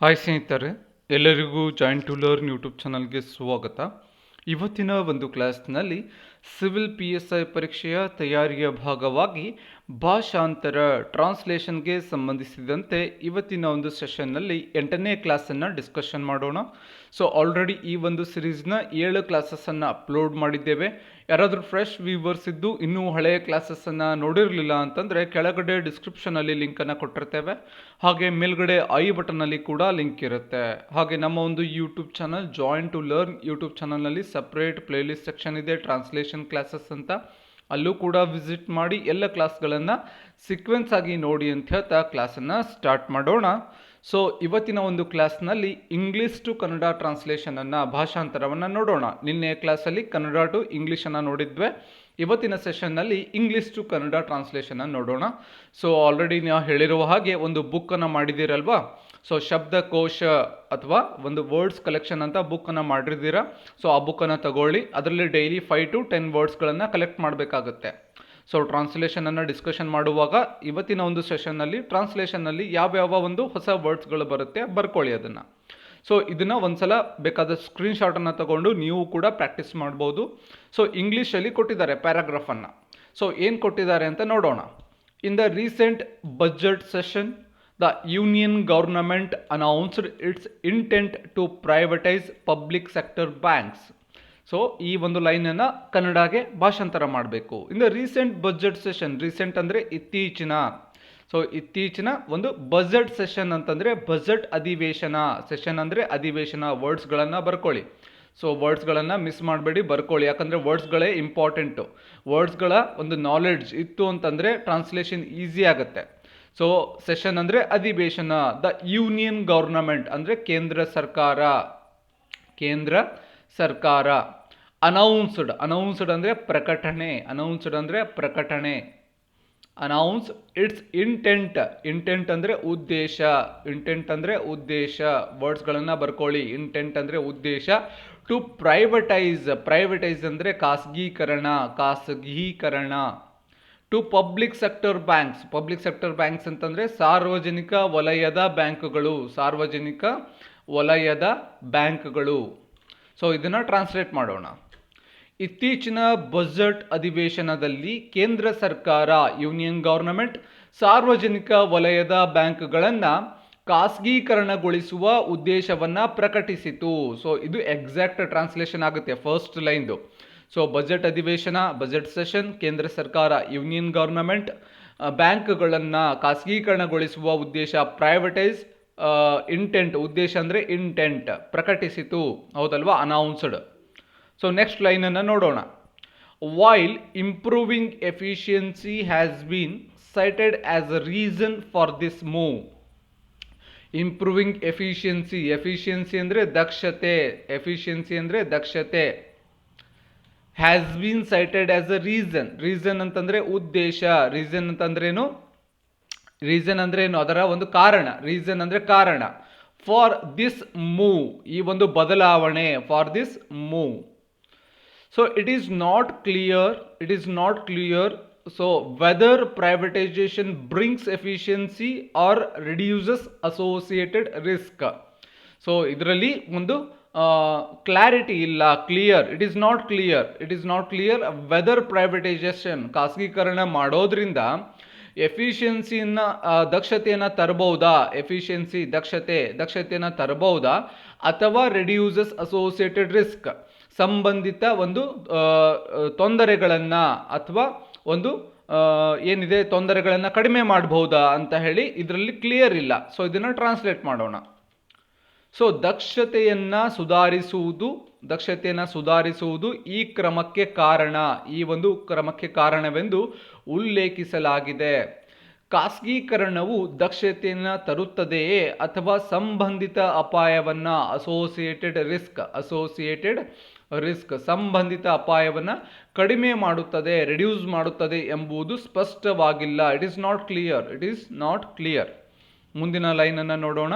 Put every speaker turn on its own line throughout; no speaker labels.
Hi ಸ್ನೇಹಿತರೆ, ಎಲ್ಲರಿಗೂ join to learn YouTube ಚಾನಲ್ಗೆ ಸ್ವಾಗತ. ಇವತ್ತಿನ ಒಂದು ಕ್ಲಾಸ್ನಲ್ಲಿ ಸಿವಿಲ್ PSI ಪರೀಕ್ಷೆಯ ತಯಾರಿಯ ಭಾಗವಾಗಿ ಭಾಷಾಂತರ ಟ್ರಾನ್ಸ್ಲೇಷನ್ಗೆ ಸಂಬಂಧಿಸಿದಂತೆ ಇವತ್ತಿನ ಒಂದು ಸೆಷನ್ನಲ್ಲಿ 8ನೇ ಕ್ಲಾಸನ್ನು ಡಿಸ್ಕಷನ್ ಮಾಡೋಣ. ಸೊ ಆಲ್ರೆಡಿ ಈ ಒಂದು ಸಿರೀಸ್ನ 7 ಕ್ಲಾಸಸ್ಸನ್ನು ಅಪ್ಲೋಡ್ ಮಾಡಿದ್ದೇವೆ. ಯಾರಾದರೂ ಫ್ರೆಶ್ ವ್ಯೂವರ್ಸ್ ಇದ್ದು ಇನ್ನೂ ಹಳೆಯ ಕ್ಲಾಸಸ್ಸನ್ನು ನೋಡಿರಲಿಲ್ಲ ಅಂತಂದರೆ ಕೆಳಗಡೆ ಡಿಸ್ಕ್ರಿಪ್ಷನಲ್ಲಿ ಲಿಂಕನ್ನು ಕೊಟ್ಟಿರ್ತೇವೆ. ಹಾಗೆ ಮೇಲ್ಗಡೆ ಐ ಬಟನಲ್ಲಿ ಕೂಡ ಲಿಂಕ್ ಇರುತ್ತೆ. ಹಾಗೆ ನಮ್ಮ ಒಂದು YouTube channel join to learn YouTube ಚಾನಲ್ನಲ್ಲಿ ಸಪ್ರೇಟ್ ಪ್ಲೇಲಿಸ್ಟ್ ಸೆಕ್ಷನ್ ಇದೆ, ಟ್ರಾನ್ಸ್ಲೇಷನ್ ಕ್ಲಾಸಸ್ ಅಂತ. ಅಲ್ಲೂ ಕೂಡ ವಿಸಿಟ್ ಮಾಡಿ ಎಲ್ಲ ಕ್ಲಾಸ್ಗಳನ್ನು ಸೀಕ್ವೆನ್ಸ್ ಆಗಿ ನೋಡಿ ಅಂತ ಹೇಳ್ತಾ ಕ್ಲಾಸನ್ನು ಸ್ಟಾರ್ಟ್ ಮಾಡೋಣ. ಸೊ ಇವತ್ತಿನ ಒಂದು ಕ್ಲಾಸ್ನಲ್ಲಿ ಇಂಗ್ಲೀಷ್ ಟು ಕನ್ನಡ ಟ್ರಾನ್ಸ್ಲೇಷನನ್ನು ಭಾಷಾಂತರವನ್ನು ನೋಡೋಣ. ನಿನ್ನೆ ಕ್ಲಾಸಲ್ಲಿ ಕನ್ನಡ ಟು ಇಂಗ್ಲೀಷನ್ನು ನೋಡಿದ್ವಿ. ಇವತ್ತಿನ ಸೆಷನ್ನಲ್ಲಿ ಇಂಗ್ಲೀಷ್ ಟು ಕನ್ನಡ ಟ್ರಾನ್ಸ್ಲೇಷನನ್ನು ನೋಡೋಣ. ಸೊ ಆಲ್ರೆಡಿ ನಾವು ಹೇಳಿರುವ ಹಾಗೆ ಒಂದು ಬುಕ್ಕನ್ನು ಮಾಡಿದ್ದೀರಲ್ವಾ. ಸೊ ಶಬ್ದಕೋಶ ಅಥವಾ ಒಂದು ವರ್ಡ್ಸ್ ಕಲೆಕ್ಷನ್ ಅಂತ ಬುಕ್ಕನ್ನು ಮಾಡಿರ್ತೀರಾ. ಸೊ ಆ ಬುಕ್ಕನ್ನು ತಗೊಳ್ಳಿ. ಅದರಲ್ಲಿ ಡೈಲಿ 5 to 10 ವರ್ಡ್ಸ್ಗಳನ್ನು ಕಲೆಕ್ಟ್ ಮಾಡಬೇಕಾಗುತ್ತೆ. ಸೊ ಟ್ರಾನ್ಸ್ಲೇಷನನ್ನು ಡಿಸ್ಕಷನ್ ಮಾಡುವಾಗ ಇವತ್ತಿನ ಒಂದು ಸೆಷನ್ನಲ್ಲಿ ಟ್ರಾನ್ಸ್ಲೇಷನ್ನಲ್ಲಿ ಯಾವ್ಯಾವ ಒಂದು ಹೊಸ ವರ್ಡ್ಸ್ಗಳು ಬರುತ್ತೆ ಬರ್ಕೊಳ್ಳಿ ಅದನ್ನು. ಸೊ ಇದನ್ನು ಒಂದ್ಸಲ ಬೇಕಾದ ಸ್ಕ್ರೀನ್ಶಾಟನ್ನು ತಗೊಂಡು ನೀವು ಕೂಡ ಪ್ರಾಕ್ಟೀಸ್ ಮಾಡ್ಬೋದು. ಸೊ ಇಂಗ್ಲೀಷಲ್ಲಿ ಕೊಟ್ಟಿದ್ದಾರೆ ಪ್ಯಾರಾಗ್ರಾಫನ್ನು. ಸೊ ಏನು ಕೊಟ್ಟಿದ್ದಾರೆ ಅಂತ ನೋಡೋಣ. In the recent budget session the Union government announced its intent to privatize public sector banks. So ಈ ಒಂದು ಲೈನನ್ನು ಕನ್ನಡಗೆ ಭಾಷಾಂತರ ಮಾಡಬೇಕು. In the recent budget session, recent ಅಂದರೆ ಇತ್ತೀಚಿನ. ಸೊ ಇತ್ತೀಚಿನ ಒಂದು ಬಜೆಟ್ ಸೆಷನ್ ಅಂತಂದರೆ ಬಜೆಟ್ ಅಧಿವೇಶನ, ಸೆಷನ್ ಅಂದರೆ ಅಧಿವೇಶನ. ವರ್ಡ್ಸ್ಗಳನ್ನು ಬರ್ಕೊಳ್ಳಿ. ಸೊ ವರ್ಡ್ಸ್ಗಳನ್ನು ಮಿಸ್ ಮಾಡಬೇಡಿ, ಬರ್ಕೊಳ್ಳಿ. ಯಾಕಂದರೆ ವರ್ಡ್ಸ್ಗಳೇ ಇಂಪಾರ್ಟೆಂಟು. ವರ್ಡ್ಸ್ಗಳ ಒಂದು ನಾಲೆಡ್ಜ್ ಇತ್ತು ಅಂತಂದರೆ ಟ್ರಾನ್ಸ್ಲೇಷನ್ ಈಸಿ ಆಗುತ್ತೆ. ಸೊ ಸೆಷನ್ ಅಂದರೆ ಅಧಿವೇಶನ. ದ ಯೂನಿಯನ್ ಗವರ್ನಮೆಂಟ್ ಅಂದರೆ ಕೇಂದ್ರ ಸರ್ಕಾರ, ಕೇಂದ್ರ ಸರ್ಕಾರ. ಅನೌನ್ಸ್ಡ್, ಅನೌನ್ಸ್ಡ್ ಅಂದರೆ ಪ್ರಕಟಣೆ, ಅನೌನ್ಸ್ಡ್ ಅಂದರೆ ಪ್ರಕಟಣೆ. ಅನೌನ್ಸ್ ಇಟ್ಸ್ ಇಂಟೆಂಟ್, ಇಂಟೆಂಟ್ ಅಂದರೆ ಉದ್ದೇಶ, ಇಂಟೆಂಟ್ ಅಂದರೆ ಉದ್ದೇಶ. ವರ್ಡ್ಸ್ಗಳನ್ನು ಬರ್ಕೊಳ್ಳಿ. ಇಂಟೆಂಟ್ ಅಂದರೆ ಉದ್ದೇಶ. ಟು ಪ್ರೈವೇಟೈಸ್, ಪ್ರೈವೇಟೈಸ್ ಅಂದರೆ ಖಾಸಗೀಕರಣ, ಖಾಸಗೀಕರಣ. To public sector banks, public sector banks ಅಂತಂದರೆ ಸಾರ್ವಜನಿಕ ವಲಯದ ಬ್ಯಾಂಕ್ಗಳು, ಸಾರ್ವಜನಿಕ ವಲಯದ ಬ್ಯಾಂಕ್ಗಳು. ಸೊ ಇದನ್ನು ಟ್ರಾನ್ಸ್ಲೇಟ್ ಮಾಡೋಣ. ಇತ್ತೀಚಿನ ಬಜೆಟ್ ಅಧಿವೇಶನದಲ್ಲಿ ಕೇಂದ್ರ ಸರ್ಕಾರ, ಯೂನಿಯನ್ ಗವರ್ನಮೆಂಟ್, ಸಾರ್ವಜನಿಕ ವಲಯದ ಬ್ಯಾಂಕ್ಗಳನ್ನು ಖಾಸಗೀಕರಣಗೊಳಿಸುವ ಉದ್ದೇಶವನ್ನು ಪ್ರಕಟಿಸಿತು. ಸೊ ಇದು ಎಕ್ಸಾಕ್ಟ್ ಟ್ರಾನ್ಸ್ಲೇಷನ್ ಆಗುತ್ತೆ ಫಸ್ಟ್ ಲೈನ್ದು. ಸೊ ಬಜೆಟ್ ಅಧಿವೇಶನ, ಬಜೆಟ್ ಸೆಷನ್, ಕೇಂದ್ರ ಸರ್ಕಾರ, ಯೂನಿಯನ್ ಗವರ್ನಮೆಂಟ್ ಬ್ಯಾಂಕ್ಗಳನ್ನು ಖಾಸಗೀಕರಣಗೊಳಿಸುವ ಉದ್ದೇಶ, ಪ್ರೈವೇಟೈಸ್, ಇಂಟೆಂಟ್, ಉದ್ದೇಶ ಅಂದರೆ ಇಂಟೆಂಟ್, ಪ್ರಕಟಿಸಿತು. ಹೌದಲ್ವಾ, ಅನೌನ್ಸ್ಡ್. ಸೊ ನೆಕ್ಸ್ಟ್ ಲೈನನ್ನು ನೋಡೋಣ. While improving efficiency has been sighted as a reason for this move. Improving efficiency, efficiency ಅಂದರೆ ದಕ್ಷತೆ, ಎಫಿಷಿಯನ್ಸಿ ಅಂದರೆ ದಕ್ಷತೆ. Has been sighted as a reason, reason ಅಂತಂದರೆ ಉದ್ದೇಶ. ರೀಸನ್ ಅಂತಂದ್ರೇನು, ರೀಸನ್ ಅಂದ್ರೆ ಏನು, ಅದರ ಒಂದು ಕಾರಣ. ರೀಸನ್ ಅಂದರೆ ಕಾರಣ. ಫಾರ್ ದಿಸ್ ಮೂವ್, ಈ ಒಂದು ಬದಲಾವಣೆ. For this move. So it is not clear, it is not clear so whether privatisation brings efficiency or reduces associated risk. So ಇದರಲ್ಲಿ ಒಂದು ಕ್ಲಾರಿಟಿ ಇಲ್ಲ, clear. It is not clear, it is not clear whether privatisation, ಖಾಸಗೀಕರಣ ಮಾಡೋದ್ರಿಂದ ಎಫಿಷಿಯನ್ಸಿಯನ್ನು, ದಕ್ಷತೆಯನ್ನು ತರಬಹುದಾ, efficiency ದಕ್ಷತೆಯನ್ನು ತರಬಹುದಾ, ಅಥವಾ reduces associated risk, ಸಂಬಂಧಿತ ಒಂದು ತೊಂದರೆಗಳನ್ನು ಅಥವಾ ಒಂದು ಏನಿದೆ ತೊಂದರೆಗಳನ್ನು ಕಡಿಮೆ ಮಾಡಬಹುದಾ ಅಂತ ಹೇಳಿ ಇದರಲ್ಲಿ ಕ್ಲಿಯರ್ ಇಲ್ಲ. ಸೊ ಇದನ್ನು ಟ್ರಾನ್ಸ್ಲೇಟ್ ಮಾಡೋಣ. ಸೊ ದಕ್ಷತೆಯನ್ನು ಸುಧಾರಿಸುವುದು ಈ ಕ್ರಮಕ್ಕೆ ಕಾರಣ, ಈ ಒಂದು ಕ್ರಮಕ್ಕೆ ಕಾರಣವೆಂದು ಉಲ್ಲೇಖಿಸಲಾಗಿದೆ. ಖಾಸಗೀಕರಣವು ದಕ್ಷತೆಯನ್ನು ತರುತ್ತದೆಯೇ ಅಥವಾ ಸಂಬಂಧಿತ ಅಪಾಯವನ್ನು, ಅಸೋಸಿಯೇಟೆಡ್ ರಿಸ್ಕ್, ಸಂಬಂಧಿತ ಅಪಾಯವನ್ನು ಕಡಿಮೆ ಮಾಡುತ್ತದೆ, ರಿಡ್ಯೂಸ್ ಮಾಡುತ್ತದೆ ಎಂಬುದು ಸ್ಪಷ್ಟವಾಗಿಲ್ಲ. It is not clear, it is not clear. ಮುಂದಿನ ಲೈನನ್ನು ನೋಡೋಣ.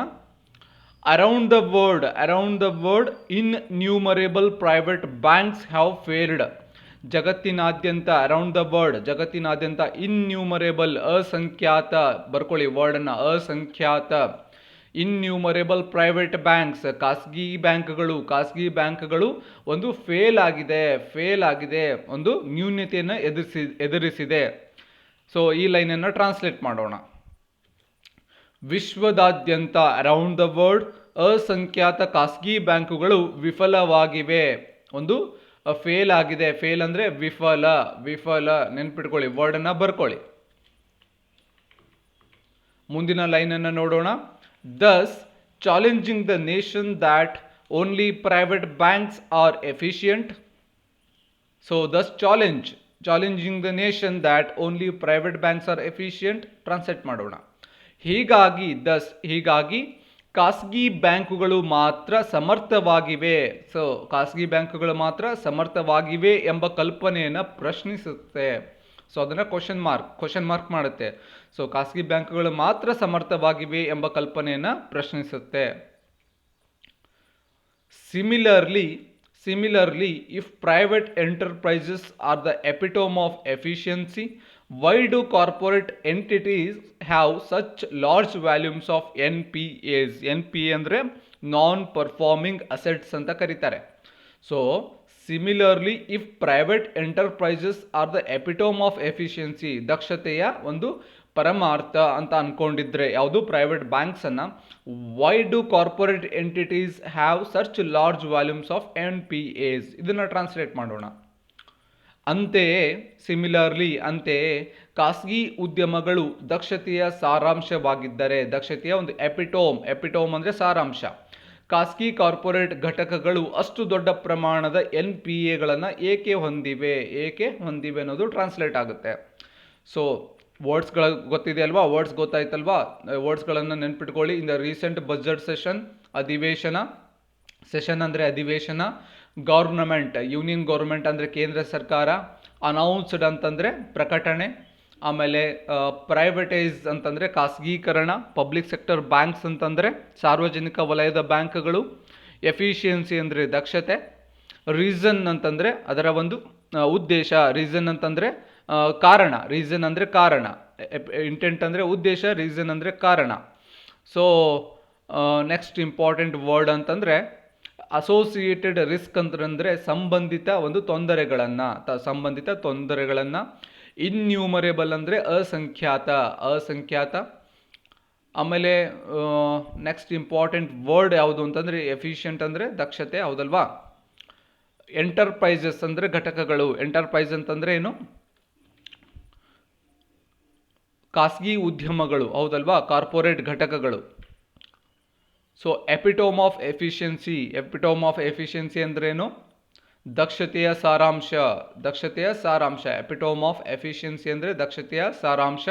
Around the world, innumerable private banks have failed. ಜಗತ್ತಿನಾದ್ಯಂತ, ಅರೌಂಡ್ ದ ವರ್ಲ್ಡ್, ಜಗತ್ತಿನಾದ್ಯಂತ, ಇನ್ಯೂಮರೇಬಲ್ ಅಸಂಖ್ಯಾತ, ಬರ್ಕೊಳ್ಳಿ ವರ್ಡನ್ನು, ಅಸಂಖ್ಯಾತ, ಇನ್ಯೂಮರೇಬಲ್ ಪ್ರೈವೇಟ್ ಬ್ಯಾಂಕ್ಸ್, ಖಾಸಗಿ ಬ್ಯಾಂಕ್ಗಳು ಒಂದು ಫೇಲ್ ಆಗಿದೆ, ಒಂದು ನ್ಯೂನತೆಯನ್ನು ಎದುರಿಸಿದೆ. ಸೊ ಈ ಲೈನನ್ನು ಟ್ರಾನ್ಸ್ಲೇಟ್ ಮಾಡೋಣ. ವಿಶ್ವದಾದ್ಯಂತ ಅರೌಂಡ್ ದ ವರ್ಲ್ಡ್ ಅಸಂಖ್ಯಾತ ಖಾಸಗಿ ಬ್ಯಾಂಕುಗಳು ವಿಫಲವಾಗಿವೆ. ಒಂದು ಫೇಲ್ ಆಗಿದೆ, ಫೇಲ್ ಅಂದರೆ ವಿಫಲ ನೆನ್ಪಿಟ್ಕೊಳ್ಳಿ, ವರ್ಡನ್ನು ಬರ್ಕೊಳ್ಳಿ. ಮುಂದಿನ ಲೈನನ್ನು ನೋಡೋಣ. Thus challenging the nation that only private banks are efficient. So thus challenging the nation that only private banks are efficient. Translate ಮಾಡೋಣ. ಹೀಗಾಗಿ ಖಾಸಗಿ ಬ್ಯಾಂಕುಗಳು ಮಾತ್ರ ಸಮರ್ಥವಾಗಿವೆ. ಸೊ ಖಾಸಗಿ ಬ್ಯಾಂಕುಗಳು ಮಾತ್ರ ಸಮರ್ಥವಾಗಿವೆ ಎಂಬ ಕಲ್ಪನೆಯನ್ನು ಪ್ರಶ್ನಿಸುತ್ತೆ. ಸೊ ಅದನ್ನು ಕ್ವಶನ್ ಮಾರ್ಕ್ ಮಾಡುತ್ತೆ. ಸೊ ಖಾಸಗಿ ಬ್ಯಾಂಕುಗಳು ಮಾತ್ರ ಸಮರ್ಥವಾಗಿವೆ ಎಂಬ ಕಲ್ಪನೆಯನ್ನು ಪ್ರಶ್ನಿಸುತ್ತೆ. Similarly, if private enterprises are the epitome of efficiency, why do corporate entities have such large volumes of NPAs? NPA ಅಂದರೆ ನಾನ್ ಪರ್ಫಾರ್ಮಿಂಗ್ ಅಸೆಟ್ಸ್ ಅಂತ ಕರೀತಾರೆ. So similarly, if private enterprises are the epitome of efficiency, ದಕ್ಷತೆಯ ಒಂದು ಪರಮಾರ್ಥ ಅಂತ ಅನ್ಕೊಂಡಿದ್ರೆ ಯಾವುದು private banks ಅನ್ನ, why do corporate entities have search large volumes of NPAs? ಇದನ್ನ translate ಮಾಡೋಣ. ಅಂತೆಯೇ ಖಾಸಗಿ ಉದ್ಯಮಗಳು ದಕ್ಷತೆಯ ಸಾರಾಂಶವಾಗಿದ್ದರೆ, ದಕ್ಷತೆಯ ಒಂದು ಎಪಿಟೋಮ್ ಅಂದರೆ ಸಾರಾಂಶ, ಖಾಸಗಿ ಕಾರ್ಪೊರೇಟ್ ಘಟಕಗಳು ಅಷ್ಟು ದೊಡ್ಡ ಪ್ರಮಾಣದ NPAಗಳನ್ನು ಏಕೆ ಹೊಂದಿವೆ ಅನ್ನೋದು ಟ್ರಾನ್ಸ್ಲೇಟ್ ಆಗುತ್ತೆ. ಸೊ ವರ್ಡ್ಸ್ಗಳ ಗೊತ್ತಿದೆ ಅಲ್ವಾ, ವರ್ಡ್ಸ್ ಗೊತ್ತಾಯ್ತಲ್ವಾ, ವರ್ಡ್ಸ್ಗಳನ್ನು ನೆನ್ಪಿಟ್ಕೊಳ್ಳಿ. In the recent budget session ಅಂದರೆ ಅಧಿವೇಶನ, ಗೌರ್ನಮೆಂಟ್ ಯೂನಿಯನ್ ಗೌರ್ಮೆಂಟ್ ಅಂದರೆ ಕೇಂದ್ರ ಸರ್ಕಾರ, ಅನೌನ್ಸ್ಡ್ ಅಂತಂದರೆ ಪ್ರಕಟಣೆ, ಆಮೇಲೆ ಪ್ರೈವೇಟೈಸ್ ಅಂತಂದರೆ ಖಾಸಗೀಕರಣ, ಪಬ್ಲಿಕ್ ಸೆಕ್ಟರ್ ಬ್ಯಾಂಕ್ಸ್ ಅಂತಂದರೆ ಸಾರ್ವಜನಿಕ ವಲಯದ ಬ್ಯಾಂಕ್ಗಳು, ಎಫಿಷಿಯನ್ಸಿ ಅಂದರೆ ದಕ್ಷತೆ, ರೀಸನ್ ಅಂತಂದರೆ ಅದರ ಒಂದು ಉದ್ದೇಶ, ರೀಸನ್ ಅಂತಂದರೆ ಕಾರಣ, ಇಂಟೆಂಟ್ ಅಂದರೆ ಉದ್ದೇಶ, ರೀಸನ್ ಅಂದರೆ ಕಾರಣ. ಸೊ ನೆಕ್ಸ್ಟ್ ಇಂಪಾರ್ಟೆಂಟ್ ವರ್ಡ್ ಅಂತಂದರೆ ಅಸೋಸಿಯೇಟೆಡ್ ರಿಸ್ಕ್ ಅಂತಂದರೆ ಸಂಬಂಧಿತ ತೊಂದರೆಗಳನ್ನು, ಇನ್ಯೂಮರೇಬಲ್ ಅಂದರೆ ಅಸಂಖ್ಯಾತ. ಆಮೇಲೆ ನೆಕ್ಸ್ಟ್ ಇಂಪಾರ್ಟೆಂಟ್ ವರ್ಡ್ ಯಾವುದು ಅಂತಂದರೆ ಎಫಿಷಿಯಂಟ್ ಅಂದರೆ ದಕ್ಷತೆ, ಹೌದಲ್ವಾ. ಎಂಟರ್ಪ್ರೈಸಸ್ ಅಂದರೆ ಘಟಕಗಳು, ಎಂಟರ್ಪ್ರೈಸ್ ಅಂತಂದರೆ ಏನು, ಖಾಸಗಿ ಉದ್ಯಮಗಳು, ಹೌದಲ್ವಾ, ಕಾರ್ಪೊರೇಟ್ ಘಟಕಗಳು. ಸೊ ಎಪಿಟೋಮ್ ಆಫ್ ಎಫಿಷಿಯನ್ಸಿ ಅಂದ್ರೇನು, ದಕ್ಷತೆಯ ಸಾರಾಂಶ. ಎಪಿಟೋಮ್ ಆಫ್ ಎಫಿಷಿಯನ್ಸಿ ಅಂದರೆ ದಕ್ಷತೆಯ ಸಾರಾಂಶ.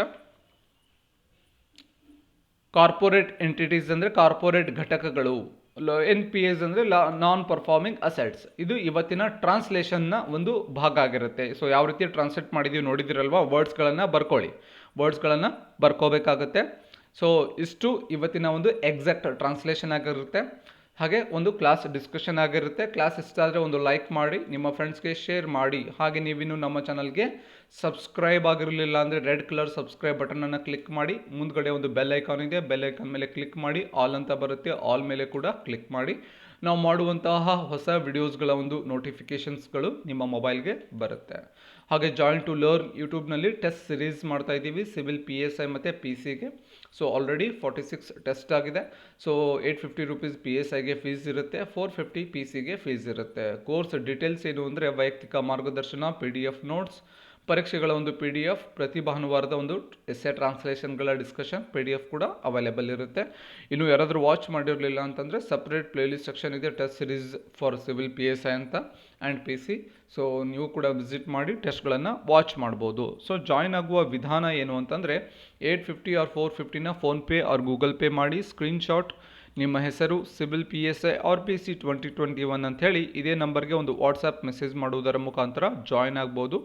ಕಾರ್ಪೊರೇಟ್ ಎಂಟಿಟೀಸ್ ಅಂದರೆ ಕಾರ್ಪೊರೇಟ್ ಘಟಕಗಳು, NPAs ಅಂದರೆ ನಾನ್ ಪರ್ಫಾರ್ಮಿಂಗ್ ಅಸೆಟ್ಸ್. ಇದು ಇವತ್ತಿನ ಟ್ರಾನ್ಸ್ಲೇಷನ್ನ ಒಂದು ಭಾಗ ಆಗಿರುತ್ತೆ. ಸೊ ಯಾವ ರೀತಿ ಟ್ರಾನ್ಸ್ಲೇಟ್ ಮಾಡಿದೀವಿ ನೋಡಿದಿರಲ್ವಾ, ವರ್ಡ್ಸ್ಗಳನ್ನು ಬರ್ಕೋಬೇಕಾಗುತ್ತೆ. ಸೊ ಇಷ್ಟು ಇವತ್ತಿನ ಒಂದು ಎಕ್ಸಾಕ್ಟ್ ಟ್ರಾನ್ಸ್ಲೇಷನ್ ಆಗಿರುತ್ತೆ. ಹಾಗೆ ಒಂದು ಕ್ಲಾಸ್ ಡಿಸ್ಕಷನ್ ಆಗಿರುತ್ತೆ. ಕ್ಲಾಸ್ ಇಷ್ಟ ಆದರೆ ಒಂದು ಲೈಕ್ ಮಾಡಿ, ನಿಮ್ಮ ಫ್ರೆಂಡ್ಸ್ಗೆ ಶೇರ್ ಮಾಡಿ. ಹಾಗೆ ನೀವಿನ್ನು ನಮ್ಮ ಚಾನಲ್ಗೆ ಸಬ್ಸ್ಕ್ರೈಬ್ ಆಗಿರಲಿಲ್ಲ ಅಂದರೆ ರೆಡ್ ಕಲರ್ ಸಬ್ಸ್ಕ್ರೈಬ್ ಬಟನನ್ನು ಕ್ಲಿಕ್ ಮಾಡಿ. ಮುಂದ್ಗಡೆ ಒಂದು ಬೆಲ್ ಐಕಾನ್ ಇದೆ, ಬೆಲ್ ಐಕಾನ್ ಮೇಲೆ ಕ್ಲಿಕ್ ಮಾಡಿ. ಆಲ್ ಅಂತ ಬರುತ್ತೆ, ಆಲ್ ಮೇಲೆ ಕೂಡ ಕ್ಲಿಕ್ ಮಾಡಿ. ನಾವು ಮಾಡುವಂತಹ ಹೊಸ ವಿಡಿಯೋಸ್ಗಳ ಒಂದು ನೋಟಿಫಿಕೇಷನ್ಸ್ಗಳು ನಿಮ್ಮ ಮೊಬೈಲ್ಗೆ ಬರುತ್ತೆ. ಹಾಗೆ ಜಾಯಿನ್ ಟು ಲರ್ನ್ ಯೂಟ್ಯೂಬ್ನಲ್ಲಿ ಟೆಸ್ಟ್ ಸಿರೀಸ್ ಮಾಡ್ತಾ ಇದ್ದೀವಿ ಸಿವಿಲ್ PSI ಮತ್ತು PCಗೆ. ಸೊ ಆಲ್ರೆಡಿ 46 ಟೆಸ್ಟ್ ಆಗಿದೆ. ಸೊ 850 ರೂಪೀಸ್ PSIಗೆ ಫೀಸ್ ಇರುತ್ತೆ, 450 PCಗೆ ಫೀಸ್ ಇರುತ್ತೆ. ಕೋರ್ಸ್ ಡೀಟೇಲ್ಸ್ ಏನು ಅಂದರೆ ವೈಯಕ್ತಿಕ ಮಾರ್ಗದರ್ಶನ, PDF ನೋಟ್ಸ್, ಪರೀಕ್ಷೆಗಳ ಒಂದು PDF, ಪ್ರತಿ ಭಾನುವಾರದ ಒಂದು ಎಸ್ಸೆ ಟ್ರಾನ್ಸ್ಲೇಷನ್ಗಳ ಡಿಸ್ಕಷನ್ PDF ಕೂಡ ಅವೈಲೇಬಲ್ ಇರುತ್ತೆ. ಇನ್ನು ಯಾರಾದರೂ ವಾಚ್ ಮಾಡಿರಲಿಲ್ಲ ಅಂತಂದರೆ ಸಪ್ರೇಟ್ ಪ್ಲೇಲಿಸ್ಟ್ ಸೆಕ್ಷನ್ ಇದೆ, test series for civil PSI ಅಂತ ಆ್ಯಂಡ್ PC. ಸೊ ನೀವು ಕೂಡ ವಿಸಿಟ್ ಮಾಡಿ ಟೆಸ್ಟ್ಗಳನ್ನು ವಾಚ್ ಮಾಡ್ಬೋದು. ಸೊ ಜಾಯ್ನ್ ಆಗುವ ವಿಧಾನ ಏನು ಅಂತಂದರೆ 850 ಆರ್ 450ನ ಫೋನ್ಪೇ ಆರ್ ಗೂಗಲ್ ಪೇ ಮಾಡಿ, ಸ್ಕ್ರೀನ್ಶಾಟ್ ನಿಮ್ಮ ಹೆಸರು ಸಿವಿಲ್ PSI ಆರ್ PC 2021 ಅಂಥೇಳಿ ಇದೇ ನಂಬರ್ಗೆ ಒಂದು ವಾಟ್ಸಪ್ ಮೆಸೇಜ್ ಮಾಡುವುದರ ಮುಖಾಂತರ ಜಾಯ್ನ್ ಆಗ್ಬೋದು.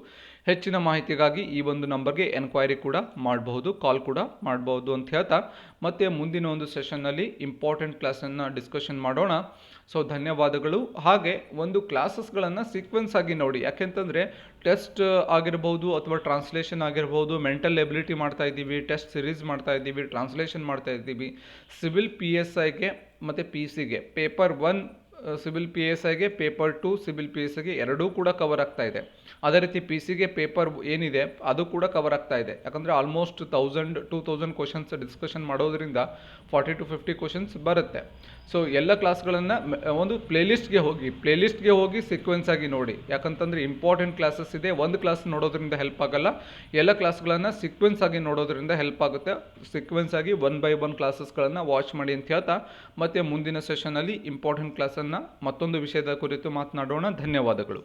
ಹೆಚ್ಚಿನ ಮಾಹಿತಿಗಾಗಿ ಈ ಒಂದು ನಂಬರ್ಗೆ ಎನ್ಕ್ವೈರಿ ಕೂಡ ಮಾಡಬಹುದು, ಕಾಲ್ ಕೂಡ ಮಾಡಬಹುದು ಅಂತ ಹೇಳ್ತಾ ಮತ್ತೆ ಮುಂದಿನ ಒಂದು ಸೆಷನ್ನಲ್ಲಿ ಇಂಪಾರ್ಟೆಂಟ್ ಕ್ಲಾಸನ್ನು ಡಿಸ್ಕಷನ್ ಮಾಡೋಣ. ಸೊ ಧನ್ಯವಾದಗಳು. ಹಾಗೆ ಒಂದು ಕ್ಲಾಸಸ್ಗಳನ್ನು ಸೀಕ್ವೆನ್ಸ್ ಆಗಿ ನೋಡಿ, ಯಾಕೆಂತಂದರೆ ಟೆಸ್ಟ್ ಆಗಿರ್ಬೋದು ಅಥವಾ ಟ್ರಾನ್ಸ್ಲೇಷನ್ ಆಗಿರ್ಬೋದು, ಮೆಂಟಲ್ ಎಬಿಲಿಟಿ ಮಾಡ್ತಾ ಇದ್ದೀವಿ, ಟೆಸ್ಟ್ ಸಿರೀಸ್ ಮಾಡ್ತಾ ಇದ್ದೀವಿ, ಟ್ರಾನ್ಸ್ಲೇಷನ್ ಮಾಡ್ತಾ ಇದ್ದೀವಿ. ಸಿವಿಲ್ PSIಗೆ ಮತ್ತು PC ಗೆ ಪೇಪರ್ 1 ಸಿವಿಲ್ PSIಗೆ, ಪೇಪರ್ 2 ಸಿವಿಲ್ PSIಗೆ ಎರಡೂ ಕೂಡ ಕವರ್ ಆಗ್ತಾ ಇದೆ. ಅದೇ ರೀತಿ PC ಗೆ ಪೇಪರ್ ಏನಿದೆ ಅದು ಕೂಡ ಕವರ್ ಆಗ್ತಾ ಇದೆ. ಯಾಕಂದರೆ ಆಲ್ಮೋಸ್ಟ್ 1000-2000 ಕ್ವಶನ್ಸ್ ಡಿಸ್ಕಷನ್ ಮಾಡೋದ್ರಿಂದ 40-50 ಕ್ವಶನ್ಸ್ ಬರುತ್ತೆ. ಸೊ ಎಲ್ಲ ಕ್ಲಾಸ್ಗಳನ್ನು ಒಂದು ಪ್ಲೇಲಿಸ್ಟ್ಗೆ ಹೋಗಿ ಸೀಕ್ವೆನ್ಸ್ ಆಗಿ ನೋಡಿ. ಯಾಕಂತಂದರೆ ಇಂಪಾರ್ಟೆಂಟ್ ಕ್ಲಾಸಸ್ ಇದೆ, ಒಂದು ಕ್ಲಾಸ್ ನೋಡೋದ್ರಿಂದ ಹೆಲ್ಪ್ ಆಗಲ್ಲ, ಎಲ್ಲ ಕ್ಲಾಸ್ಗಳನ್ನು ಸೀಕ್ವೆನ್ಸ್ ಆಗಿ ನೋಡೋದ್ರಿಂದ ಹೆಲ್ಪ್ ಆಗುತ್ತೆ. ಸೀಕ್ವೆನ್ಸ್ ಆಗಿ 1 by 1 ಕ್ಲಾಸಸ್ಗಳನ್ನು ವಾಚ್ ಮಾಡಿ ಅಂತ ಹೇಳ್ತಾ ಮತ್ತೆ ಮುಂದಿನ ಸೆಷನಲ್ಲಿ ಇಂಪಾರ್ಟೆಂಟ್ ಕ್ಲಾಸನ್ನು ಮತ್ತೊಂದು ವಿಷಯದ ಕುರಿತು ಮಾತನಾಡೋಣ. ಧನ್ಯವಾದಗಳು.